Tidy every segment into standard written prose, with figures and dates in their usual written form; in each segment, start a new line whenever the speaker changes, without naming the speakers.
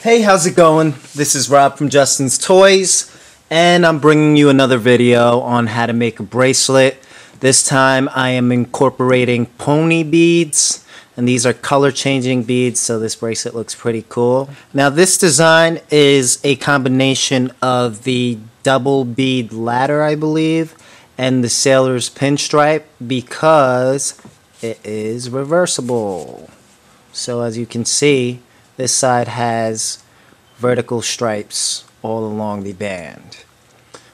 Hey, how's it going? This is Rob from Justin's Toys, and I'm bringing you another video on how to make a bracelet. This time I am incorporating pony beads, and these are color changing beads, so this bracelet looks pretty cool. Now this design is a combination of the double bead ladder, I believe, and the sailor's pinstripe because it is reversible. So as you can see, this side has vertical stripes all along the band.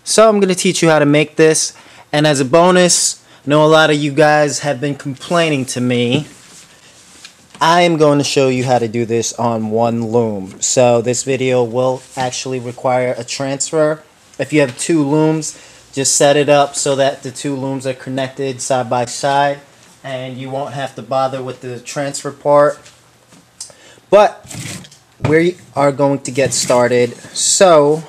So I'm going to teach you how to make this, and as a bonus, I know a lot of you guys have been complaining to me. I am going to show you how to do this on one loom. So this video will actually require a transfer. If you have two looms, just set it up so that the two looms are connected side by side and you won't have to bother with the transfer part. But we are going to get started. So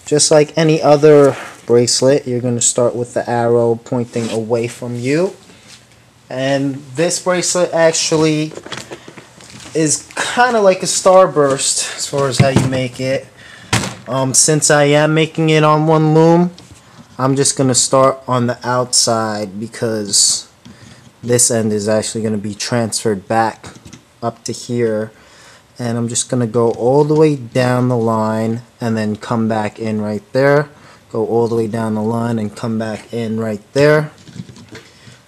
just like any other bracelet, you're going to start with the arrow pointing away from you. And this bracelet actually is kind of like a starburst as far as how you make it. Since I am making it on one loom, I'm just going to start on the outside because this end is actually going to be transferred back up to here, and I'm just going to go all the way down the line and then come back in right there, go all the way down the line and come back in right there.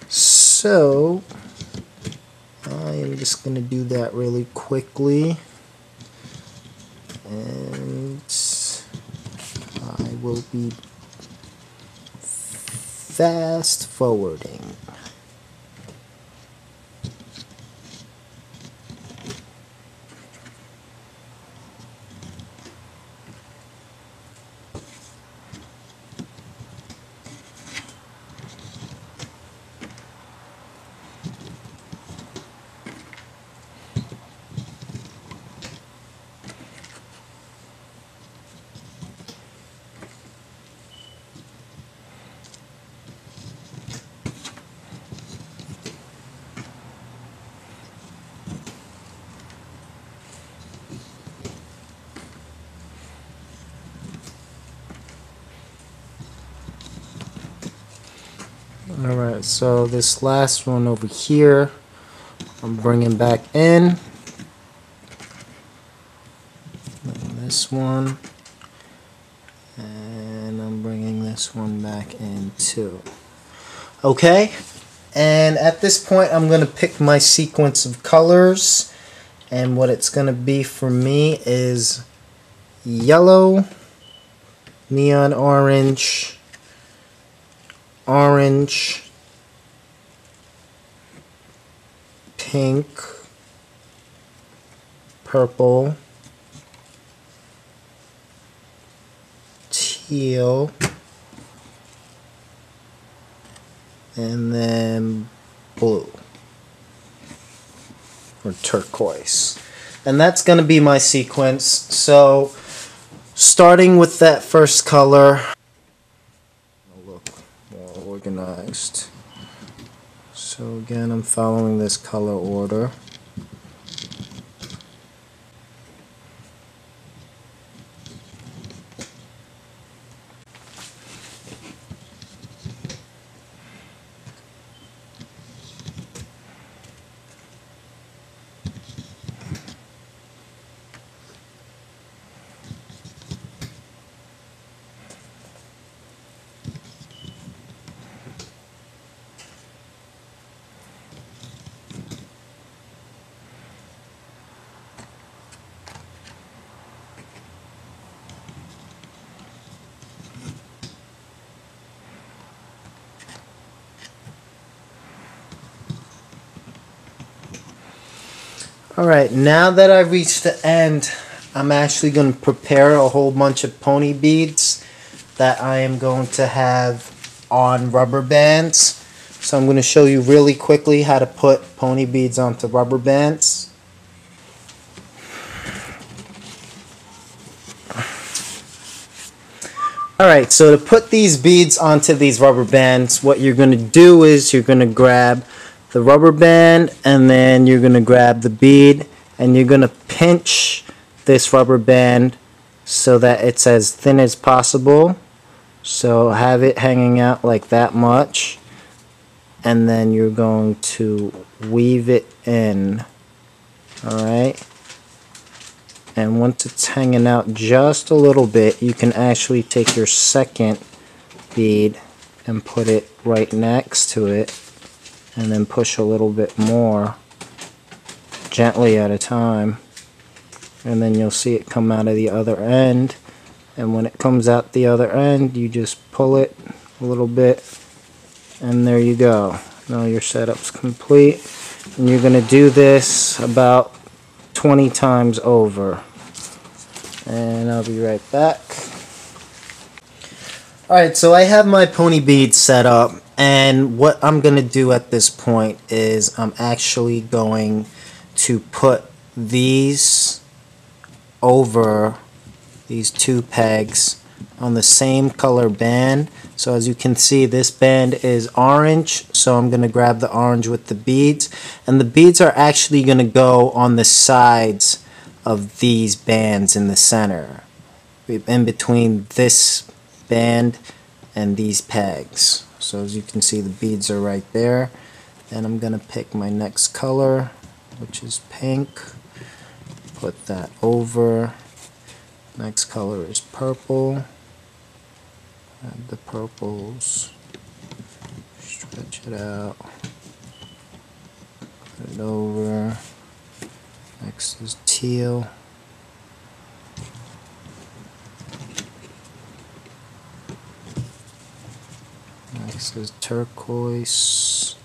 So I am just going to do that really quickly, and I will be fast forwarding. Alright, so this last one over here, I'm bringing back in. And this one. And I'm bringing this one back in too. Okay, and at this point I'm going to pick my sequence of colors. And what it's going to be for me is yellow, neon orange, orange, pink, purple, teal, and then blue or turquoise. And that's going to be my sequence. So starting with that first color, look more organized. So again, I'm following this color order. Alright, now that I've reached the end, I'm actually going to prepare a whole bunch of pony beads that I am going to have on rubber bands. So I'm going to show you really quickly how to put pony beads onto rubber bands. Alright, so to put these beads onto these rubber bands, what you're going to do is you're going to grab the rubber band and then you're going to grab the bead and you're going to pinch this rubber band so that it's as thin as possible. So have it hanging out like that much, and then you're going to weave it in. Alright, and once it's hanging out just a little bit, you can actually take your second bead and put it right next to it, and then push a little bit more, gently at a time, and then you'll see it come out of the other end. And when it comes out the other end, you just pull it a little bit, and there you go. Now your setup's complete, and you're going to do this about 20 times over. And I'll be right back. Alright, so I have my pony bead set up, and what I'm going to do at this point is I'm actually going to put these over these two pegs on the same color band. So as you can see, this band is orange, so I'm going to grab the orange with the beads, and the beads are actually going to go on the sides of these bands in the center, in between this band and these pegs. So as you can see, the beads are right there, and I'm going to pick my next color, which is pink, put that over. Next color is purple. Add the purples, stretch it out, put it over. Next is teal. Next is turquoise.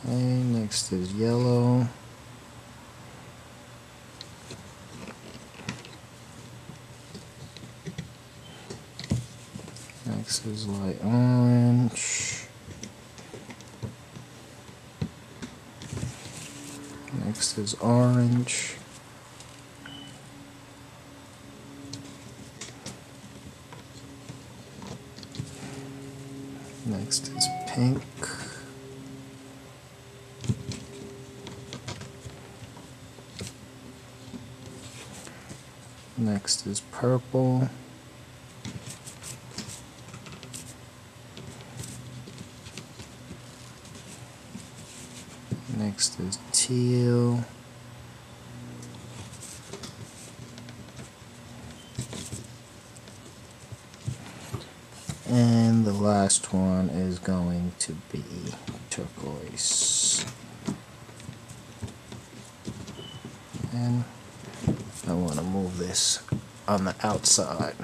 Okay, next is yellow. Next is light orange. Next is orange. Next is pink. Next is purple. Next is teal. And the last one is going to be turquoise. And I want to move this on the outside.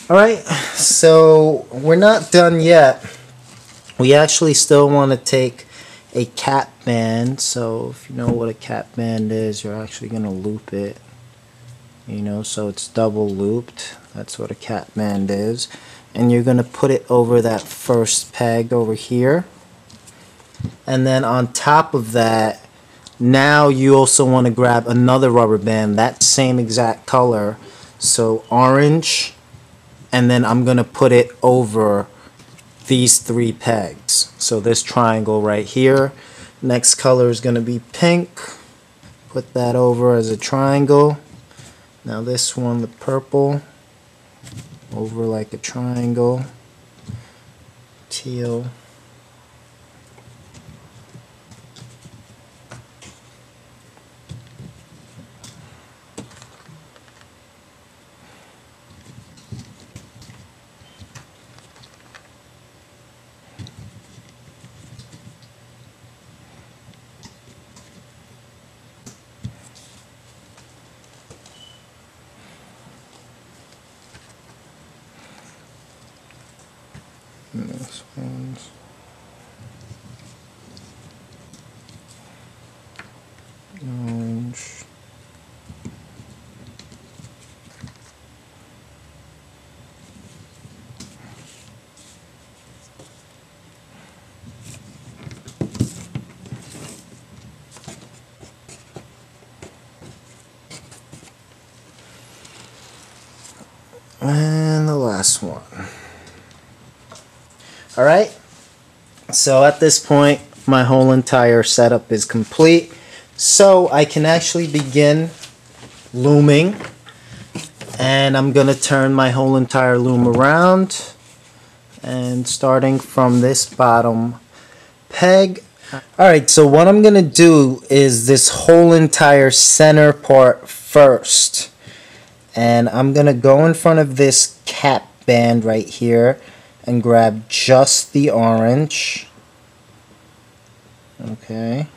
Alright, so we're not done yet. We actually still want to take a cap band. So if you know what a cap band is, you're actually going to loop it. You know, so it's double looped. That's what a cap band is. And you're going to put it over that first peg over here. And then on top of that, now you also want to grab another rubber band, that same exact color. So orange. And then I'm going to put it over these three pegs. So this triangle right here. Next color is going to be pink. Put that over as a triangle. Now this one, the purple, over like a triangle. Teal. And this one's And the last one. Alright, so at this point my whole entire setup is complete. So I can actually begin looming. And I'm going to turn my whole entire loom around. And starting from this bottom peg. Alright, so what I'm going to do is this whole entire center part first. And I'm going to go in front of this cap band right here and grab just the orange. Okay.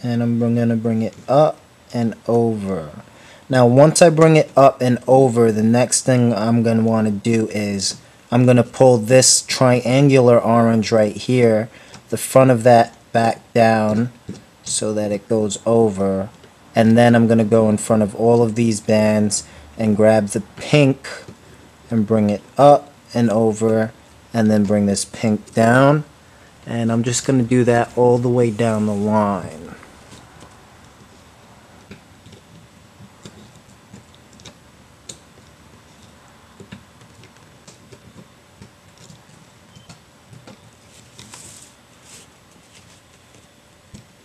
And I'm going to bring it up and over. Now once I bring it up and over, the next thing I'm going to want to do is I'm going to pull this triangular orange right here, the front of that back down so that it goes over, and then I'm going to go in front of all of these bands and grab the pink and bring it up and over, and then bring this pink down, and I'm just going to do that all the way down the line.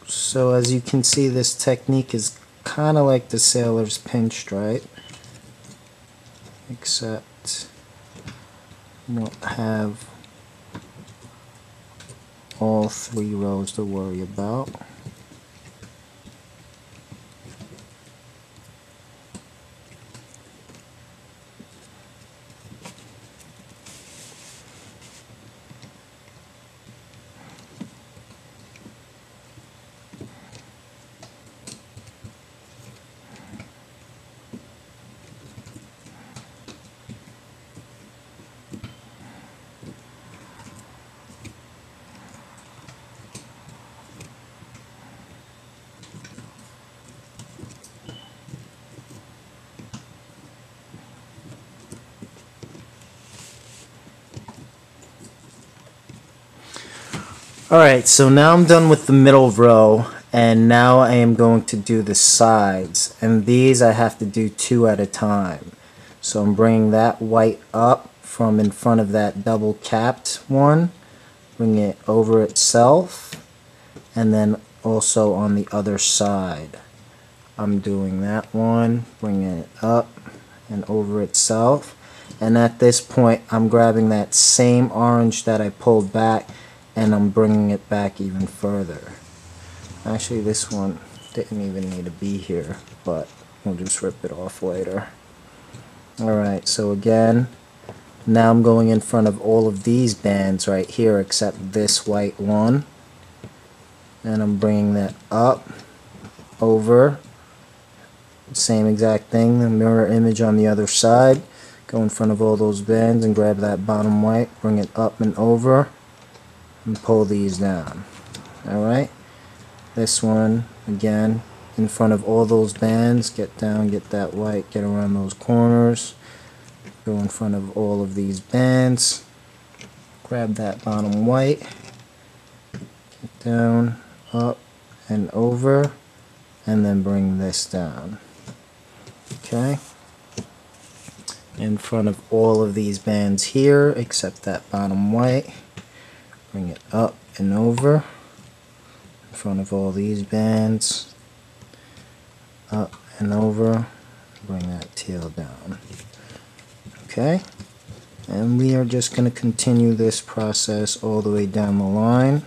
So as you can see, this technique is kind of like the sailor's pinstripe, except you don't have all 3 rows to worry about. Alright, so now I'm done with the middle row, and now I am going to do the sides, and these I have to do 2 at a time. So I'm bringing that white up from in front of that double capped one, bring it over itself, and then also on the other side. I'm doing that one, bringing it up and over itself, and at this point I'm grabbing that same orange that I pulled back and I'm bringing it back even further. Actually, this one didn't even need to be here, but we'll just rip it off later. Alright, so again, now I'm going in front of all of these bands right here except this white one, and I'm bringing that up, over, same exact thing, the mirror image on the other side, go in front of all those bands and grab that bottom white, bring it up and over, and pull these down. Alright, this one again in front of all those bands, get down, get that white, get around those corners, go in front of all of these bands, grab that bottom white, get down, up and over, and then bring this down. Okay, in front of all of these bands here except that bottom white, bring it up and over, in front of all these bands, up and over, bring that tail down. Okay, and we are just going to continue this process all the way down the line.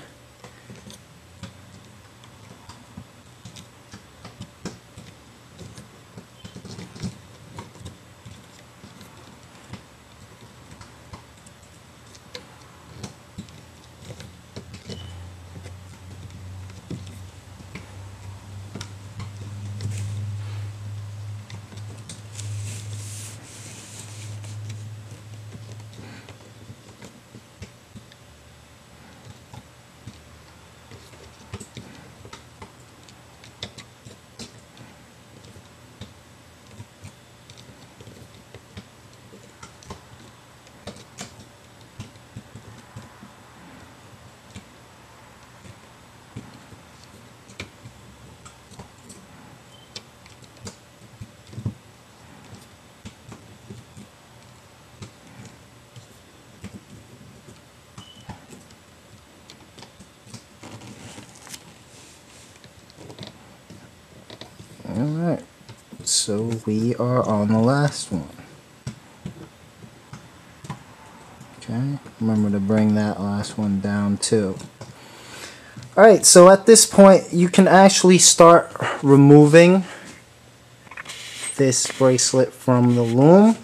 Alright, so we are on the last one. Okay, remember to bring that last one down too. Alright, so at this point you can actually start removing this bracelet from the loom,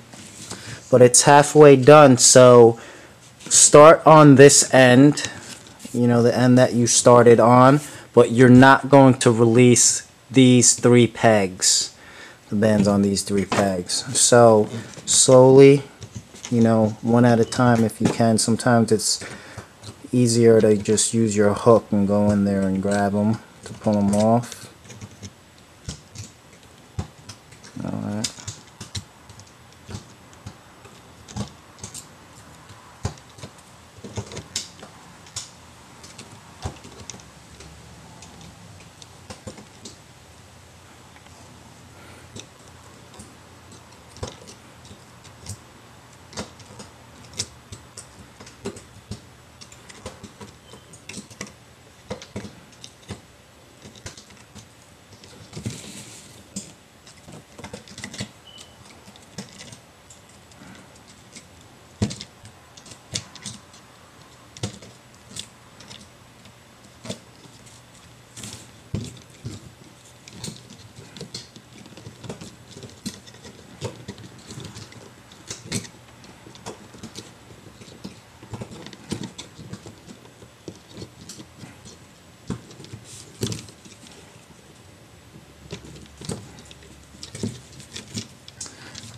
but it's halfway done, so start on this end, you know, the end that you started on, but you're not going to release these 3 pegs, the bands on these 3 pegs. So slowly, you know, one at a time if you can. Sometimes it's easier to just use your hook and go in there and grab them to pull them off. Alright.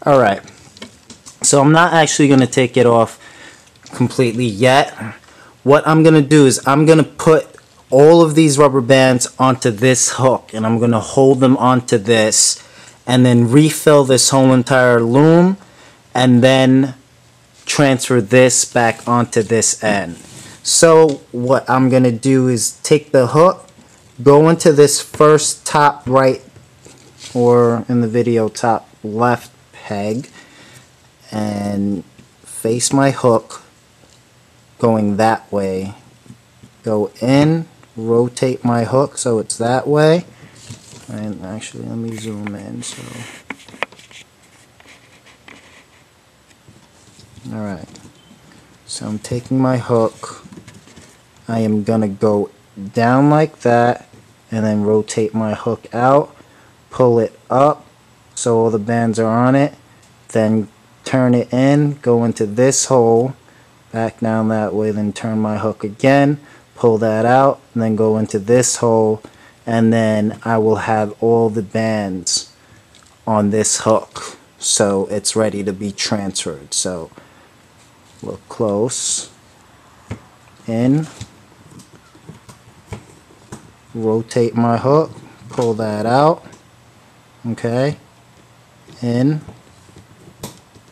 Alright, so I'm not actually going to take it off completely yet. What I'm going to do is I'm going to put all of these rubber bands onto this hook, and I'm going to hold them onto this and then refill this whole entire loom and then transfer this back onto this end. So what I'm going to do is take the hook, go into this first top right, or in the video top left peg, and face my hook going that way. Go in, rotate my hook so it's that way, and actually let me zoom in. So alright, so I'm taking my hook, I am gonna go down like that and then rotate my hook out, pull it up so all the bands are on it, then turn it in, go into this hole, back down that way, then turn my hook again, pull that out, and then go into this hole, and then I will have all the bands on this hook so it's ready to be transferred. So look close, in, rotate my hook, pull that out, okay, in,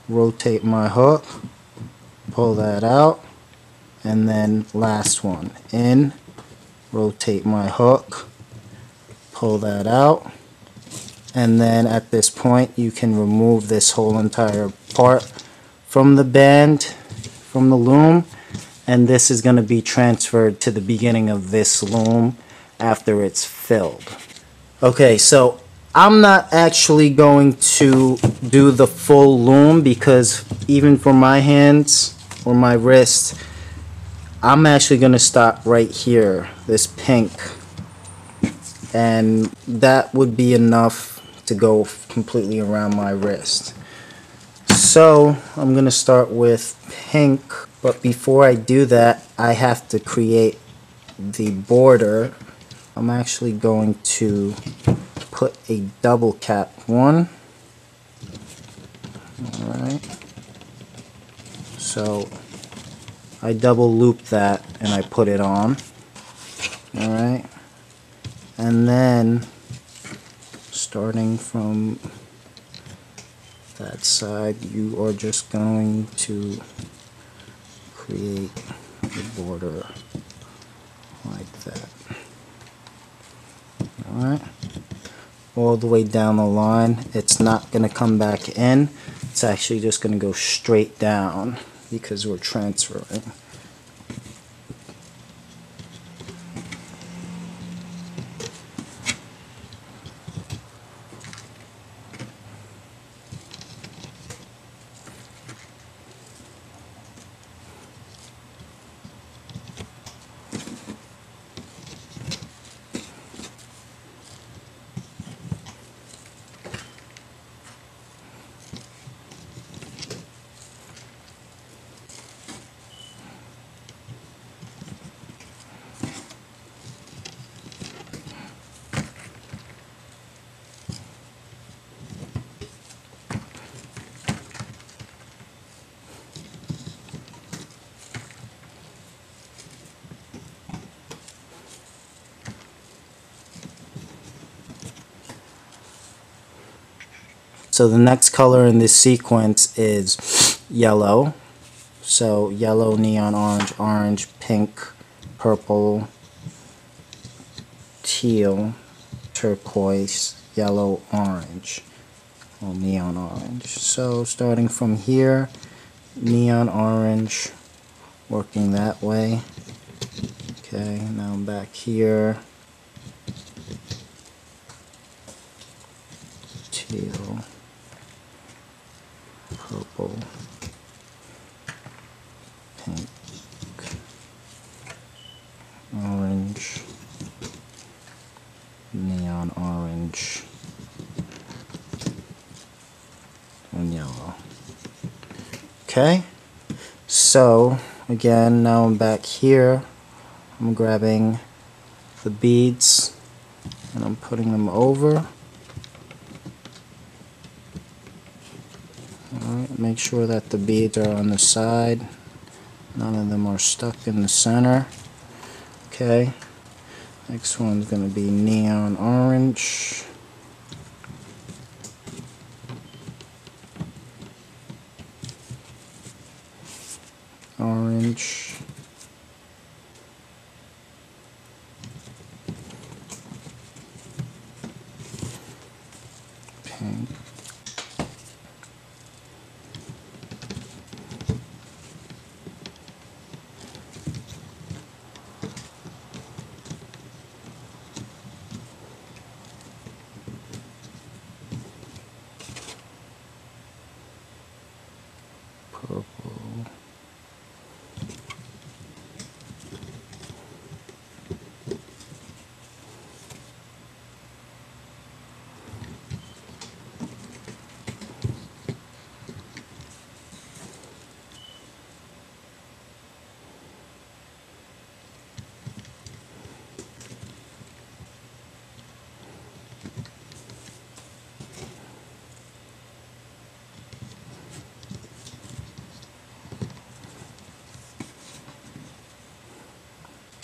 rotate my hook, pull that out, and then last one, in, rotate my hook, pull that out, and then at this point you can remove this whole entire part from the band, from the loom, and this is going to be transferred to the beginning of this loom after it's filled. Okay, so I'm not actually going to do the full loom because even for my hands or my wrist, I'm actually going to stop right here, this pink, and that would be enough to go completely around my wrist. So I'm going to start with pink, but before I do that I have to create the border. I'm actually going to put a double cap one. Alright, so I double loop that and I put it on. Alright, and then starting from that side you are just going to create the border like that. Alright, all the way down the line. It's not going to come back in, it's actually just going to go straight down because we're transferring. So the next color in this sequence is yellow. So yellow, neon orange, orange, pink, purple, teal, turquoise, yellow, orange, or neon orange. So starting from here, neon orange, working that way. Okay, now I'm back here. Teal, purple, pink, orange, neon orange, and yellow. Okay, so again, now I'm back here. I'm grabbing the beads and I'm putting them over. Alright, make sure that the beads are on the side. None of them are stuck in the center. Okay, next one's going to be neon orange. Orange. Pink. Purple.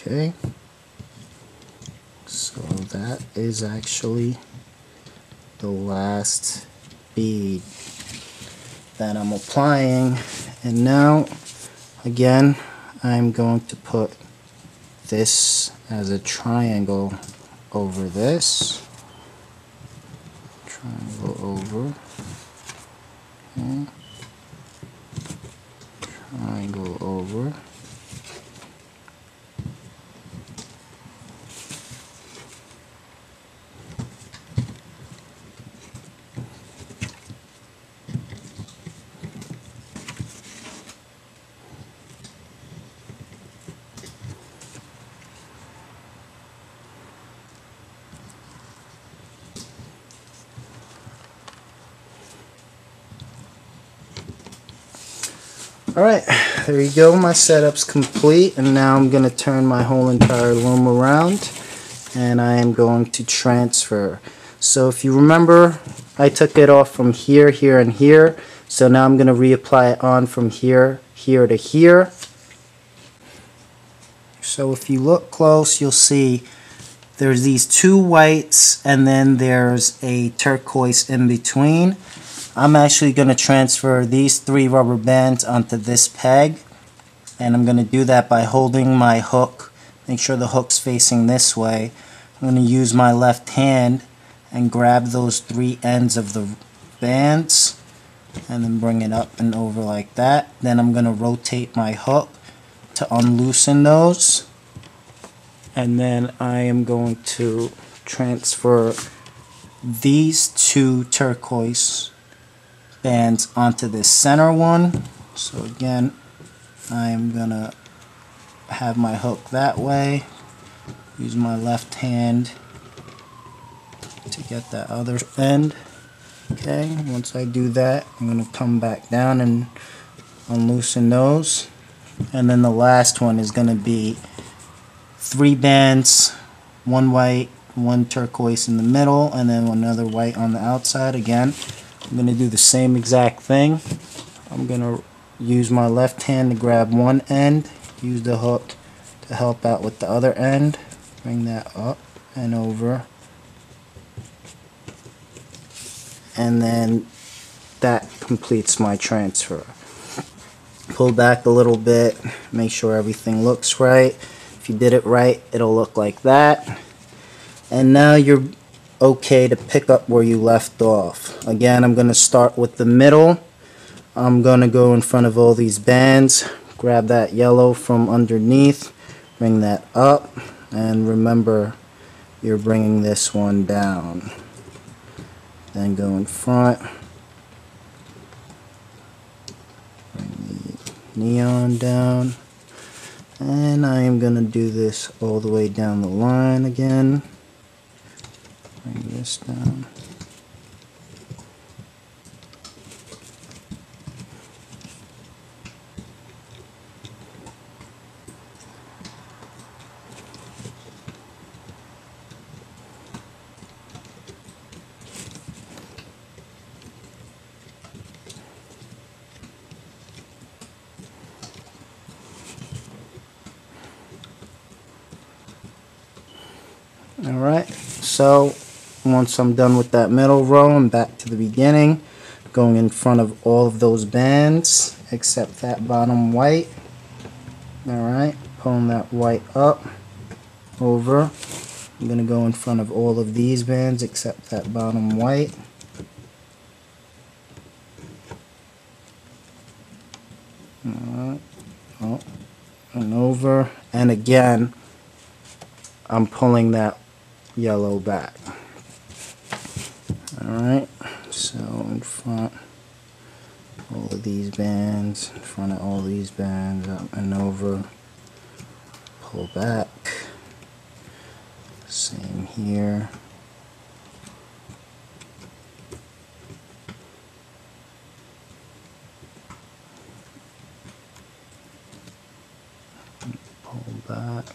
Okay, so that is actually the last bead that I'm applying, and now again I'm going to put this as a triangle over this, triangle over, okay. Triangle over. Alright, there you go, my setup's complete, and now I'm going to turn my whole entire loom around and I am going to transfer. So if you remember, I took it off from here, here, and here, so now I'm going to reapply it on from here, here to here. So if you look close, you'll see there's these two whites and then there's a turquoise in between. I'm actually going to transfer these 3 rubber bands onto this peg, and I'm going to do that by holding my hook. Make sure the hook's facing this way. I'm going to use my left hand and grab those 3 ends of the bands and then bring it up and over like that. Then I'm going to rotate my hook to unloosen those, and then I am going to transfer these 2 turquoise bands onto this center one. So again, I'm gonna have my hook that way, use my left hand to get that other end. Okay, once I do that, I'm gonna come back down and unloosen those, and then the last one is gonna be 3 bands, 1 white, 1 turquoise in the middle, and then another white on the outside. Again, I'm going to do the same exact thing. I'm going to use my left hand to grab one end, use the hook to help out with the other end, bring that up and over, and then that completes my transfer. Pull back a little bit, make sure everything looks right. If you did it right, it'll look like that. And now you're okay to pick up where you left off. Again, I'm going to start with the middle. I'm going to go in front of all these bands, grab that yellow from underneath, bring that up, and remember you're bringing this one down. Then go in front, bring the neon down, and I am going to do this all the way down the line again. Bring this down. Alright, so once I'm done with that middle row, I'm back to the beginning, going in front of all of those bands except that bottom white. Alright, pulling that white up, over. I'm going to go in front of all of these bands except that bottom white. Alright, oh, and over, and again I'm pulling that yellow back. Alright, so in front all of these bands, in front of all these bands, up and over, pull back, same here. Pull back.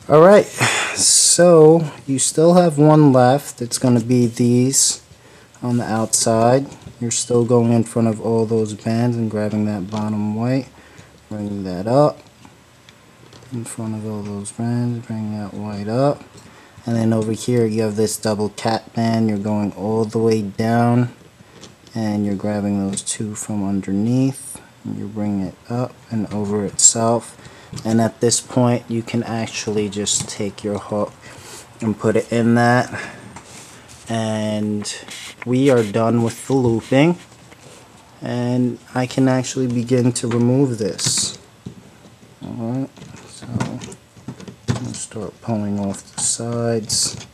Alright, so you still have one left. It's going to be these on the outside. You're still going in front of all those bands and grabbing that bottom white, bringing that up, in front of all those bands, bring that white up, and then over here you have this double cat band. You're going all the way down and you're grabbing those two from underneath and you're bringing it up and over itself. And at this point you can actually just take your hook and put it in that, and we are done with the looping, and I can actually begin to remove this. Alright, so I'm going to start pulling off the sides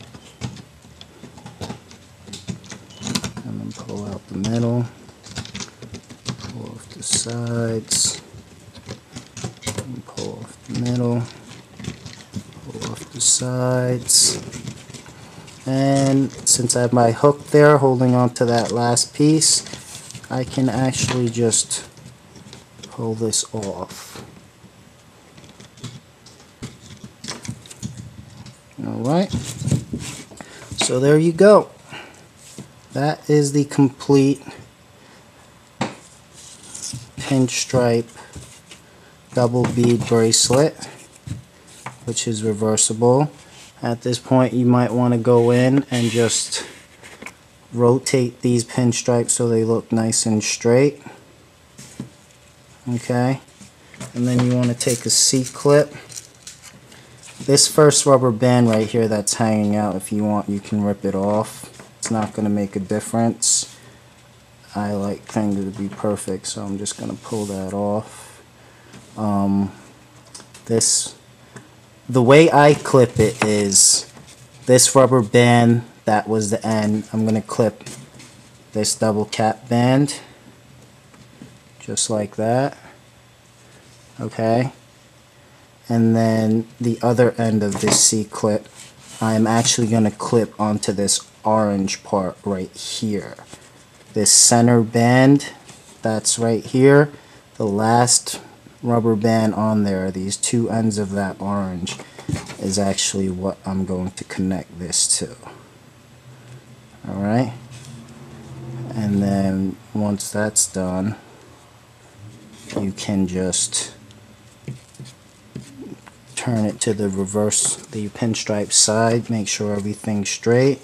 and then pull out the middle, pull off the sides, and pull off the middle, pull off the sides, and since I have my hook there holding on to that last piece, I can actually just pull this off. Alright, so there you go. That is the complete Pinstripe double bead bracelet, which is reversible. At this point you might want to go in and just rotate these pinstripes so they look nice and straight. Okay, and then you want to take a C-clip. This first rubber band right here that's hanging out, if you want you can rip it off. it's not going to make a difference. I like things to be perfect, so I'm just going to pull that off. The way I clip it is this rubber band, that was the end. I'm going to clip this double cap band just like that. Okay, and then the other end of this C-clip I'm actually going to clip onto this orange part right here. This center band that's right here, the last rubber band on there, these two ends of that orange is actually what I'm going to connect this to. Alright, and then once that's done, you can just turn it to the pinstripe side, make sure everything's straight,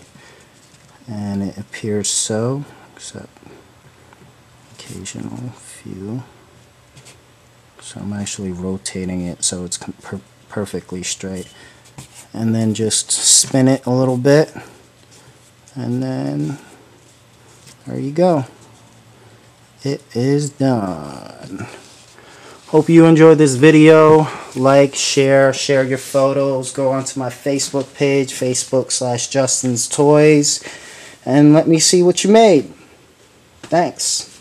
and it appears so, except occasional few. So I'm actually rotating it so it's perfectly straight, and then just spin it a little bit, and then there you go. It is done. Hope you enjoyed this video. Like, share your photos. Go onto my Facebook page, Facebook.com/Justin's Toys, and let me see what you made. Thanks.